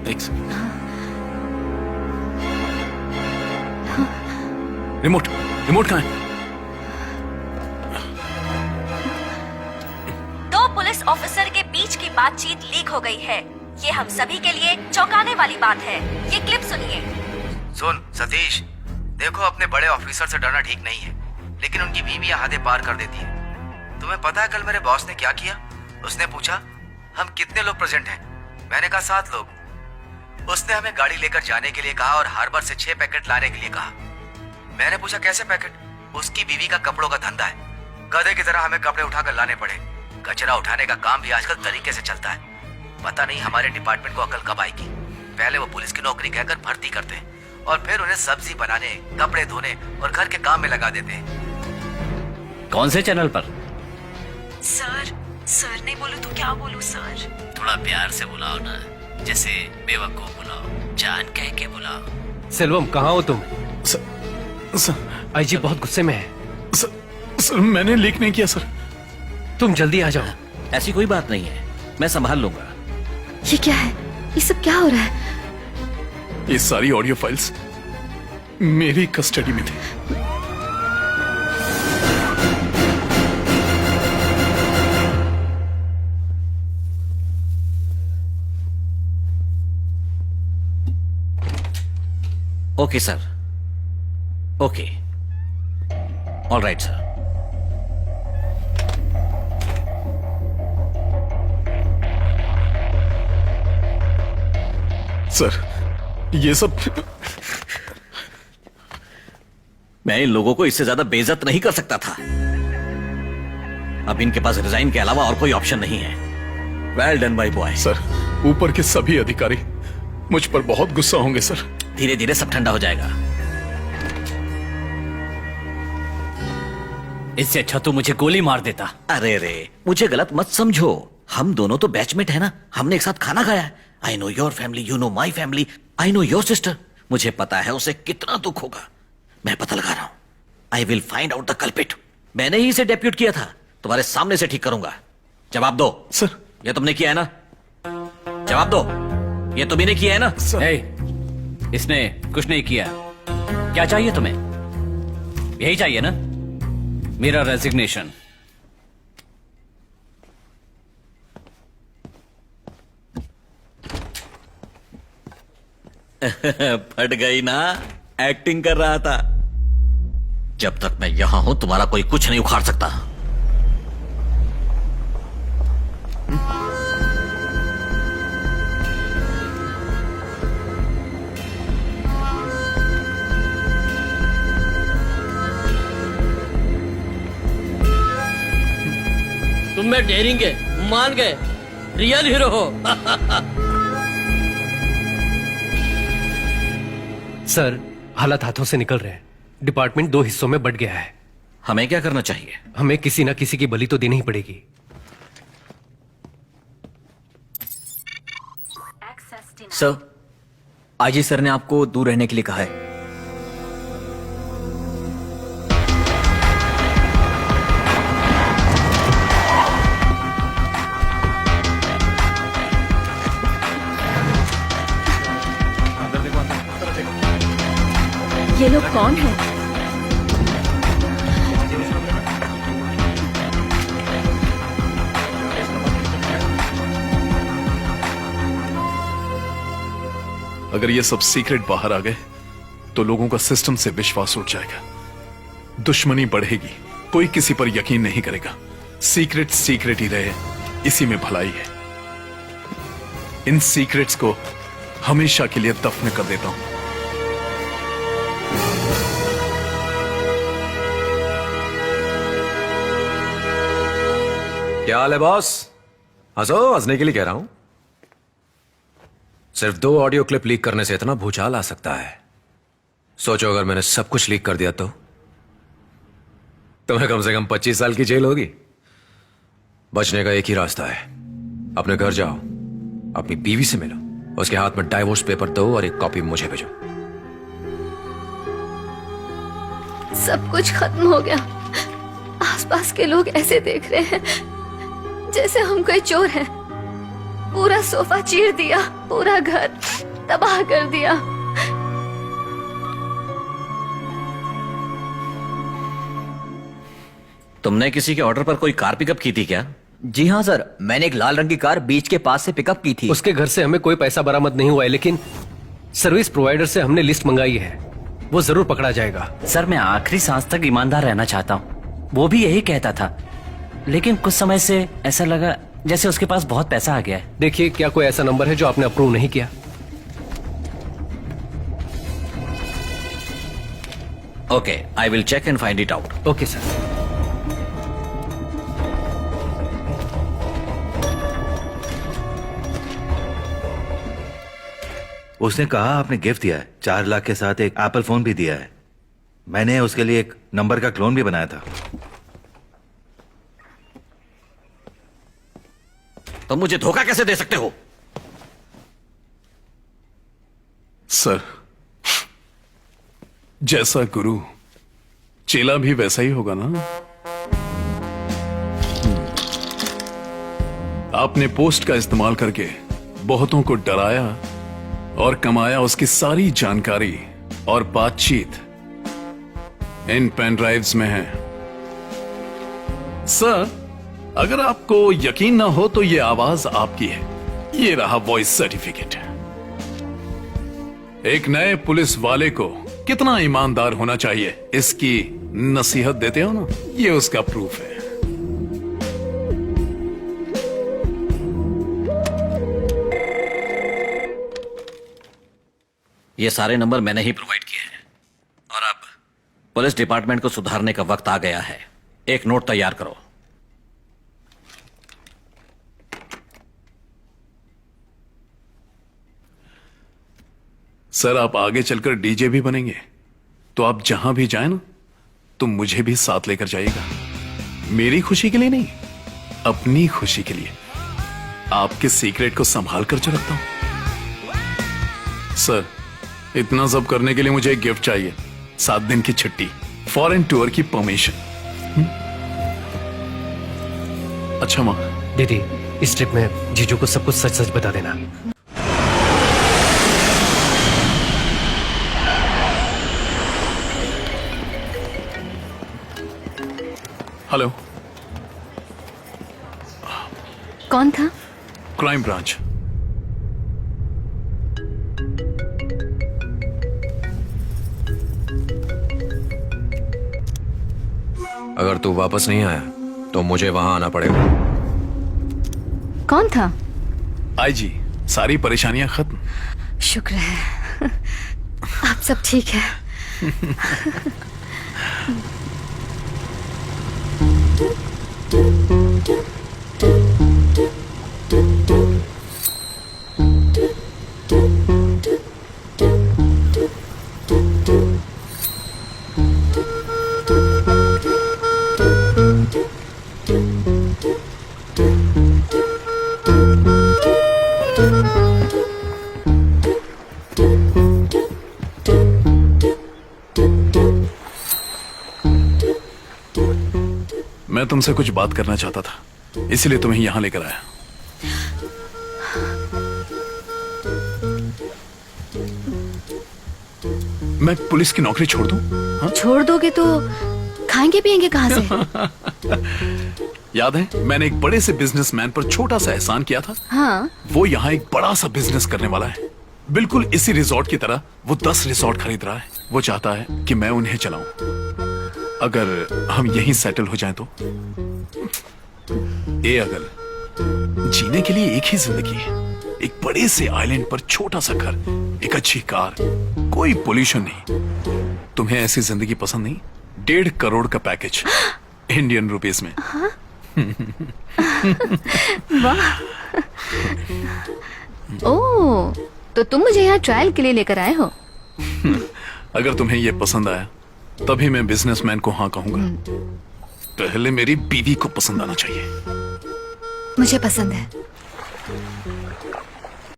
एक second. Remote remote कहाँ है? दो पुलिस ऑफिसर के बीच की बातचीत लीक हो गई है। ये हम सभी के लिए चौंकाने वाली बात है। ये क्लिप सुनिए। सुन सतीश, देखो अपने बड़े ऑफिसर से डरना ठीक नहीं है, लेकिन उनकी बीवियां हदें पार कर देती हैं। तुम्हें पता है कल मेरे बॉस ने क्या किया? उसने पूछा हम कितने लोग प्रेजेंट हैं। मैंने कहा 7 लोग। उसने हमें गाड़ी लेकर जाने के लिए कहा और हार्बर से 6 पैकेट लाने के लिए कहा। मैंने पूछा कैसे पैकेट? उसकी बीवी का कपड़ों का धंधा है, गधे की तरह हमें कपड़े उठाकर लाने पड़े। कचरा उठाने का काम भी आजकल तरीके से चलता है। पता नहीं हमारे डिपार्टमेंट को अकल कब आएगी। पहले वो पुलिस की नौकरी कहकर भर्ती करते हैं और फिर उन्हें सब्जी बनाने, कपड़े धोने और घर के काम में लगा देते हैं। कौन से चैनल पर? सर नहीं बोलूं तो क्या बोलूं सर? थोड़ा प्यार से बुलाओ ना, जैसे बेवकूफ बुलाओ, जान कह के बुलाओ। सेल्वम, कहाँ हो तुम? सर आईजी बहुत गुस्से में है। सर मैंने लीक नहीं किया सर। तुम जल्दी आ जाओ। ऐसी कोई बात नहीं है, मैं संभाल लूंगा। ये क्या है? ये सब क्या हो रहा है? ये सारी ऑडियो फाइल्स मेरी कस्टडी में थी। Okay sir, okay, all right sir. Sir ये सब मैं इन लोगों को इससे ज्यादा बेइज्जत नहीं कर सकता था। अब इनके पास रिजाइन के अलावा और कोई ऑप्शन नहीं है। Well done my boy. Sir ऊपर के सभी अधिकारी मुझ पर बहुत गुस्सा होंगे सर। धीरे धीरे सब ठंडा हो जाएगा। इससे अच्छा तो मुझे गोली मार देता। अरे रे, मुझे गलत मत समझो, हम दोनों तो बैचमेट है ना, हमने एक साथ खाना खाया है। I know your family, you know my family, I know your sister. मुझे पता है उसे कितना दुख होगा। मैं पता लगा रहा हूं। I will find out the culprit. मैंने ही इसे डेप्यूट किया था, तुम्हारे सामने से ठीक करूंगा। जवाब दो। सर ये तुमने किया है ना? जवाब दो, ये तुम ही ने किया है ना? इसने कुछ नहीं किया। क्या चाहिए तुम्हें? यही चाहिए ना? मेरा रेजिग्नेशन। फट गई ना? एक्टिंग कर रहा था। जब तक मैं यहां हूं तुम्हारा कोई कुछ नहीं उखाड़ सकता। तुम में डेरिंग है, मान गए, रियल हीरो हो। सर, हालात हाथों से निकल रहे हैं। डिपार्टमेंट 2 हिस्सों में बंट गया है। हमें क्या करना चाहिए? हमें किसी ना किसी की बलि तो देनी ही पड़ेगी। सर, आईजी सर ने आपको दूर रहने के लिए कहा है। ये लोग कौन हैं? अगर ये सब सीक्रेट बाहर आ गए तो लोगों का सिस्टम से विश्वास उठ जाएगा, दुश्मनी बढ़ेगी, कोई किसी पर यकीन नहीं करेगा। सीक्रेट सीक्रेट ही रहे, इसी में भलाई है। इन सीक्रेट्स को हमेशा के लिए दफन कर देता हूं। क्या हाल है बॉस? हंसो, हंसने के लिए कह रहा हूं। सिर्फ 2 ऑडियो क्लिप लीक करने से इतना भूचाल आ सकता है। सोचो अगर मैंने सब कुछ लीक कर दिया तो तुम्हें कम से कम 25 साल की जेल होगी। बचने का एक ही रास्ता है, अपने घर जाओ, अपनी बीवी से मिलो, उसके हाथ में डाइवोर्स पेपर दो और एक कॉपी मुझे भेजो। सब कुछ खत्म हो गया। आसपास के लोग ऐसे देख रहे हैं जैसे हम कोई चोर हैं। पूरा सोफा चीर दिया, पूरा घर तबाह कर दिया। तुमने किसी के ऑर्डर पर कोई कार पिकअप की थी क्या? जी हाँ सर, मैंने एक लाल रंग की कार बीच के पास से पिकअप की थी। उसके घर से हमें कोई पैसा बरामद नहीं हुआ है, लेकिन सर्विस प्रोवाइडर से हमने लिस्ट मंगाई है, वो जरूर पकड़ा जाएगा। सर, मैं आखिरी सांस तक ईमानदार रहना चाहता हूँ। वो भी यही कहता था, लेकिन कुछ समय से ऐसा लगा जैसे उसके पास बहुत पैसा आ गया है। देखिए, क्या कोई ऐसा नंबर है जो आपने अप्रूव नहीं किया? Okay, I will check and find it out. Okay sir. उसने कहा आपने गिफ्ट दिया है, 4 लाख के साथ एक एप्पल फोन भी दिया है। मैंने उसके लिए एक नंबर का क्लोन भी बनाया था। तुम मुझे धोखा कैसे दे सकते हो? सर, जैसा गुरु चेला भी वैसा ही होगा ना। आपने पोस्ट का इस्तेमाल करके बहुतों को डराया और कमाया। उसकी सारी जानकारी और बातचीत इन पेन ड्राइव्स में है। सर, अगर आपको यकीन ना हो तो ये आवाज आपकी है। ये रहा वॉइस सर्टिफिकेट। एक नए पुलिस वाले को कितना ईमानदार होना चाहिए, इसकी नसीहत देते हो ना, ये उसका प्रूफ है। ये सारे नंबर मैंने ही प्रोवाइड किए हैं और अब पुलिस डिपार्टमेंट को सुधारने का वक्त आ गया है। एक नोट तैयार करो। सर, आप आगे चलकर डीजे भी बनेंगे, तो आप जहां भी जाए ना, तो मुझे भी साथ लेकर जाइएगा। मेरी खुशी के लिए नहीं, अपनी खुशी के लिए। आपके सीक्रेट को संभाल कर जो रखता हूं। सर, इतना सब करने के लिए मुझे एक गिफ्ट चाहिए। 7 दिन की छुट्टी, फॉरेन टूर की परमिशन। अच्छा मां, दीदी, इस ट्रिप में जीजू को सब कुछ सच सच बता देना। हेलो, कौन था? Crime branch. अगर तू वापस नहीं आया तो मुझे वहां आना पड़ेगा। कौन था? आईजी, सारी परेशानियां खत्म। शुक्र है आप सब ठीक है। मैं तुमसे कुछ बात करना चाहता था, इसलिए तुम्हें यहां लेकर आया। मैं पुलिस की नौकरी छोड़ दूं? हाँ? छोड़ दोगे तो खाएंगे पिएंगे कहां से? याद है, मैंने एक बड़े से बिजनेसमैन पर छोटा सा एहसान किया था। हाँ, वो यहाँ एक बड़ा सा बिजनेस करने वाला है, बिल्कुल इसी रिजॉर्ट की तरह। वो 10 रिजॉर्ट खरीद रहा है। वो चाहता है कि मैं उन्हें चलाऊं। अगर हम यहीं सेटल हो जाएं तो। ये अगर जीने के लिए एक ही जिंदगी है, एक बड़े से आइलैंड पर छोटा सा घर, एक अच्छी कार, कोई पोल्यूशन नहीं। तुम्हें ऐसी जिंदगी पसंद नहीं? 1.5 करोड़ का पैकेज इंडियन रुपीस में। वाह। ओह, तो तुम मुझे यहाँ ट्रायल के लिए लेकर आए हो? अगर तुम्हें यह पसंद आया तभी मैं बिजनेसमैन को हाँ कहूंगा। पहले मेरी बीवी को पसंद आना चाहिए। मुझे पसंद है।